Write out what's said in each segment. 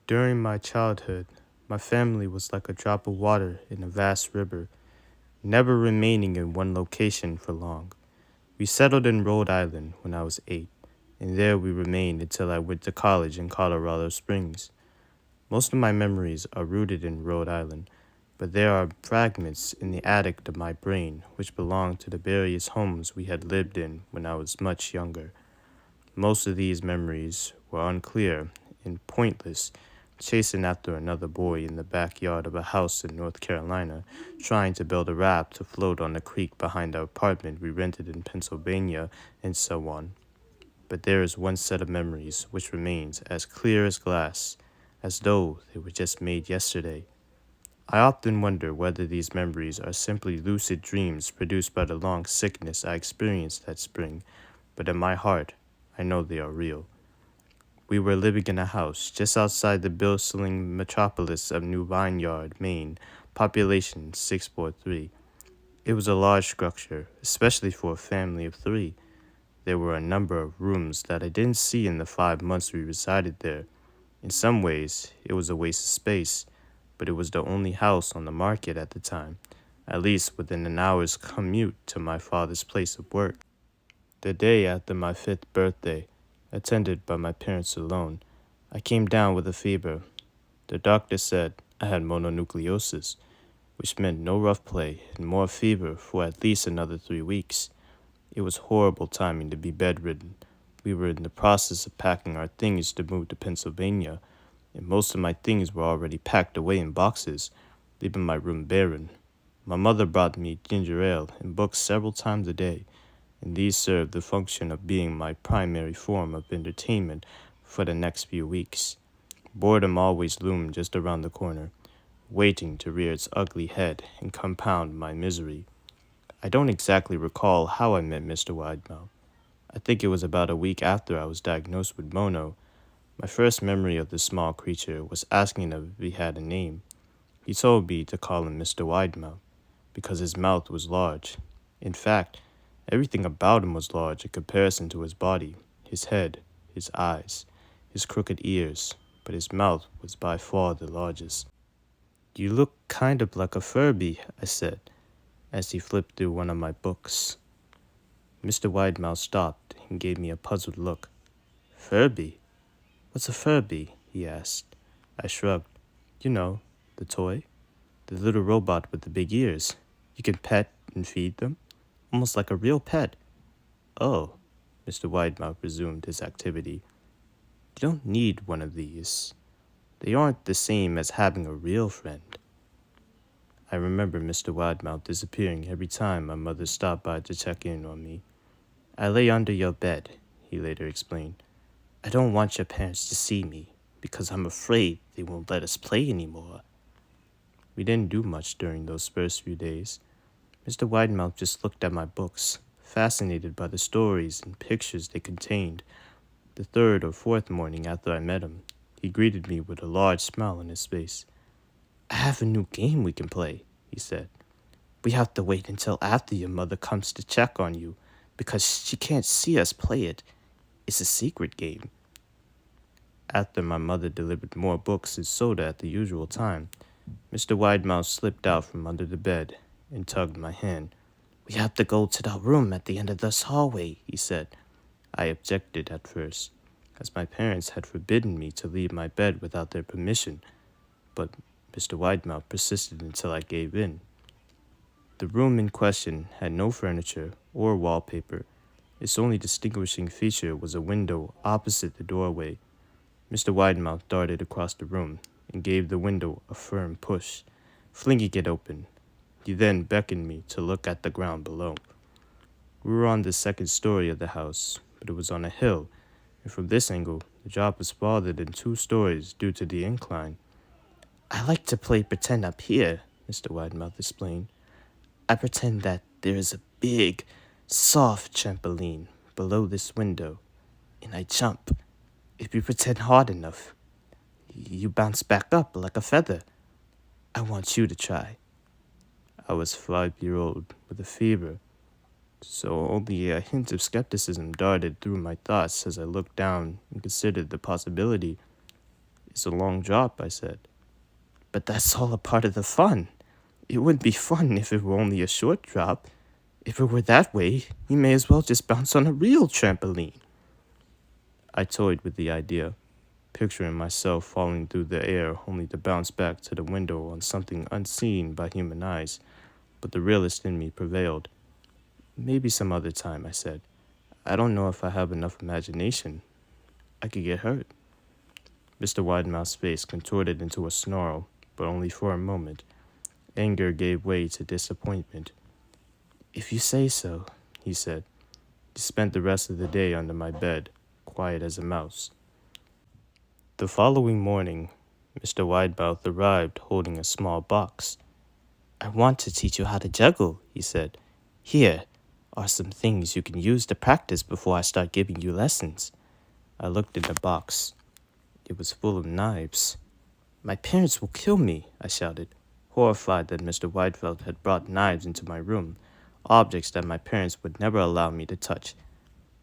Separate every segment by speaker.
Speaker 1: During my childhood, my family was like a drop of water in a vast river, never remaining in one location for long. We settled in Rhode Island when I was 8, and there we remained until I went to college in Colorado Springs. Most of my memories are rooted in Rhode Island, but there are fragments in the attic of my brain which belong to the various homes we had lived in when I was much younger. Most of these memories were unclear and pointless, chasing after another boy in the backyard of a house in North Carolina, trying to build a raft to float on the creek behind our apartment we rented in Pennsylvania, and so on. But there is one set of memories which remains as clear as glass, as though they were just made yesterday. I often wonder whether these memories are simply lucid dreams produced by the long sickness I experienced that spring, but in my heart, I know they are real. We were living in a house just outside the bustling metropolis of New Vineyard, Maine, population 643. It was a large structure, especially for a family of 3. There were a number of rooms that I didn't see in the 5 months we resided there. In some ways, it was a waste of space, but it was the only house on the market at the time, at least within an hour's commute to my father's place of work. The day after my 5th birthday, attended by my parents alone, I came down with a fever. The doctor said I had mononucleosis, which meant no rough play and more fever for at least another 3 weeks. It was horrible timing to be bedridden. We were in the process of packing our things to move to Pennsylvania, and most of my things were already packed away in boxes, leaving my room barren. My mother brought me ginger ale and books several times a day, and these served the function of being my primary form of entertainment for the next few weeks. Boredom always loomed just around the corner, waiting to rear its ugly head and compound my misery. I don't exactly recall how I met Mr. WideMouth. I think it was about a week after I was diagnosed with mono. My first memory of the small creature was asking him if he had a name. He told me to call him Mr. WideMouth, because his mouth was large. In fact, everything about him was large in comparison to his body, his head, his eyes, his crooked ears, but his mouth was by far the largest. "You look kind of like a Furby," I said, as he flipped through one of my books. Mr. Widemouth stopped and gave me a puzzled look. "Furby? What's a Furby?" he asked. I shrugged. "You know, the toy. The little robot with the big ears. You can pet and feed them, almost like a real pet." "Oh," Mr. Widemouth resumed his activity. "You don't need one of these. They aren't the same as having a real friend." I remember Mr. Widemouth disappearing every time my mother stopped by to check in on me. "I lay under your bed," he later explained. "I don't want your parents to see me, because I'm afraid they won't let us play anymore." We didn't do much during those first few days. Mr. Widemouth just looked at my books, fascinated by the stories and pictures they contained. The 3rd or 4th morning after I met him, he greeted me with a large smile on his face. "I have a new game we can play," he said. "We have to wait until after your mother comes to check on you, because she can't see us play it. It's a secret game." After my mother delivered more books and soda at the usual time, Mr. Widemouth slipped out from under the bed and tugged my hand. "We have to go to that room at the end of this hallway," he said. I objected at first, as my parents had forbidden me to leave my bed without their permission, but Mr. Widemouth persisted until I gave in. The room in question had no furniture or wallpaper. Its only distinguishing feature was a window opposite the doorway. Mr. Widemouth darted across the room and gave the window a firm push, flinging it open. He then beckoned me to look at the ground below. We were on the 2nd story of the house, but it was on a hill, and from this angle, the drop was farther than 2 stories due to the incline. "I like to play pretend up here," Mr. Widemouth explained. "I pretend that there is a big, soft trampoline below this window, and I jump. If you pretend hard enough, you bounce back up like a feather. I want you to try." I was 5-year-old with a fever, so only a hint of skepticism darted through my thoughts as I looked down and considered the possibility. It's a long drop, I said. But that's all a part of the fun. It wouldn't be fun if it were only a short drop. If it were that way, you may as well just bounce on a real trampoline. I toyed with the idea, picturing myself falling through the air only to bounce back to the window on something unseen by human eyes, but the realist in me prevailed. Maybe some other time, I said. I don't know if I have enough imagination. I could get hurt. Mr. Widemouth's face contorted into a snarl, but only for a moment. Anger gave way to disappointment. If you say so, he said. He spent the rest of the day under my bed, quiet as a mouse. The following morning, Mr. Widemouth arrived holding a small box. I want to teach you how to juggle, he said. Here are some things you can use to practice before I start giving you lessons. I looked in the box. It was full of knives. My parents will kill me, I shouted, horrified that Mr. Widemouth had brought knives into my room, objects that my parents would never allow me to touch.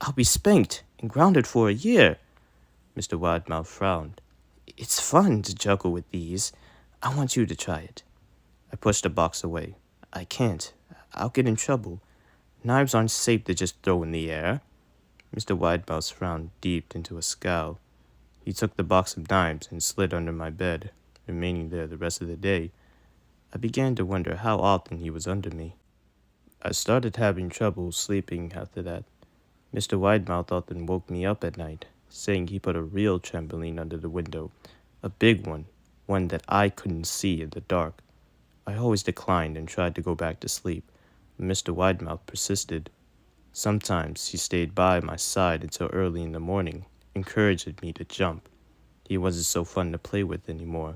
Speaker 1: I'll be spanked and grounded for a year. Mr. Widemouth frowned. It's fun to juggle with these. I want you to try it. I pushed the box away. I can't. I'll get in trouble. Knives aren't safe to just throw in the air. Mr. Widemouth's frown deepened into a scowl. He took the box of knives and slid under my bed, remaining there the rest of the day. I began to wonder how often he was under me. I started having trouble sleeping after that. Mr. Widemouth often woke me up at night, saying he put a real trampoline under the window, a big one that I couldn't see in the dark. I always declined and tried to go back to sleep, but Mr. Widemouth persisted. Sometimes he stayed by my side until early in the morning, encouraging me to jump. He wasn't so fun to play with anymore.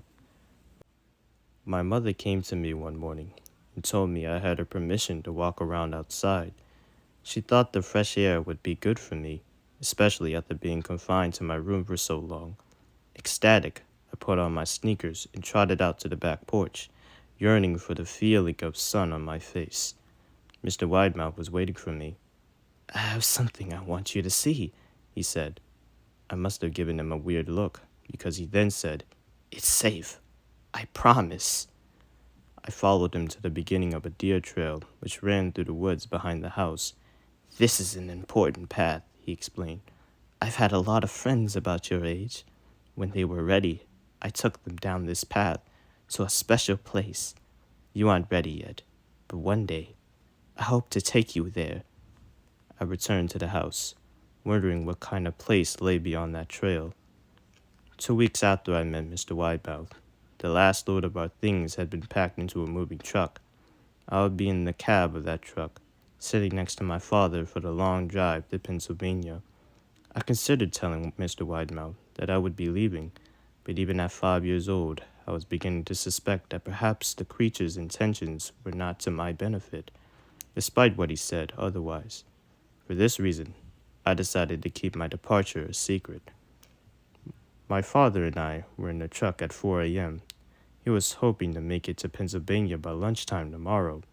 Speaker 1: My mother came to me one morning and told me I had her permission to walk around outside. She thought the fresh air would be good for me, especially after being confined to my room for so long. Ecstatic, I put on my sneakers and trotted out to the back porch, yearning for the feeling of sun on my face. Mr. Widemouth was waiting for me. I have something I want you to see, he said. I must have given him a weird look, because he then said, It's safe. I promise. I followed him to the beginning of a deer trail, which ran through the woods behind the house. This is an important path, he explained. I've had a lot of friends about your age. When they were ready, I took them down this path to a special place. You aren't ready yet, but one day, I hope to take you there. I returned to the house, wondering what kind of place lay beyond that trail. 2 weeks after I met Mr. Widemouth, the last load of our things had been packed into a moving truck. I would be in the cab of that truck, sitting next to my father for the long drive to Pennsylvania. I considered telling Mr. Widemouth that I would be leaving, but even at 5 years old, I was beginning to suspect that perhaps the creature's intentions were not to my benefit, despite what he said otherwise. For this reason, I decided to keep my departure a secret. My father and I were in the truck at 4 a.m. He was hoping to make it to Pennsylvania by lunchtime tomorrow,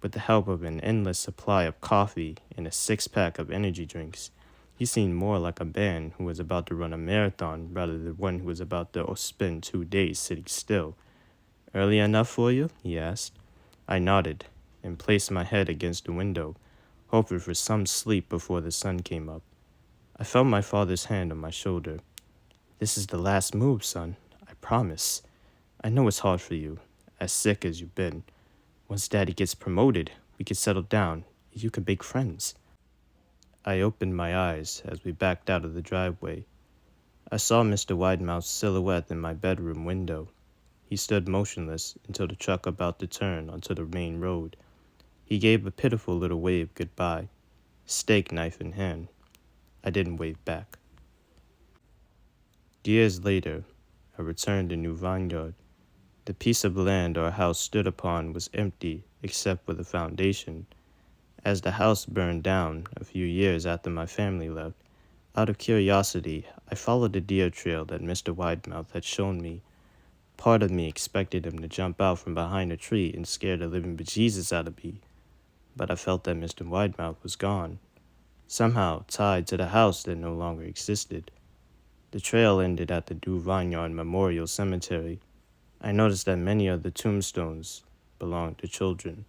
Speaker 1: with the help of an endless supply of coffee and a six-pack of energy drinks. He seemed more like a man who was about to run a marathon rather than one who was about to spend 2 days sitting still. Early enough for you? He asked. I nodded and placed my head against the window, hoping for some sleep before the sun came up. I felt my father's hand on my shoulder. This is the last move, son. I promise. I know it's hard for you, as sick as you've been. Once Daddy gets promoted, we can settle down, and you can make friends. I opened my eyes as we backed out of the driveway. I saw Mr. Widemouth's silhouette in my bedroom window. He stood motionless until the truck about to turn onto the main road. He gave a pitiful little wave goodbye, steak knife in hand. I didn't wave back. Years later, I returned to New Vineyard. The piece of land our house stood upon was empty except for the foundation. As the house burned down a few years after my family left, out of curiosity, I followed the deer trail that Mr. Widemouth had shown me. Part of me expected him to jump out from behind a tree and scare the living bejesus out of me, but I felt that Mr. Widemouth was gone, somehow tied to the house that no longer existed. The trail ended at the Du Vineyard Memorial Cemetery. I noticed that many of the tombstones belonged to children.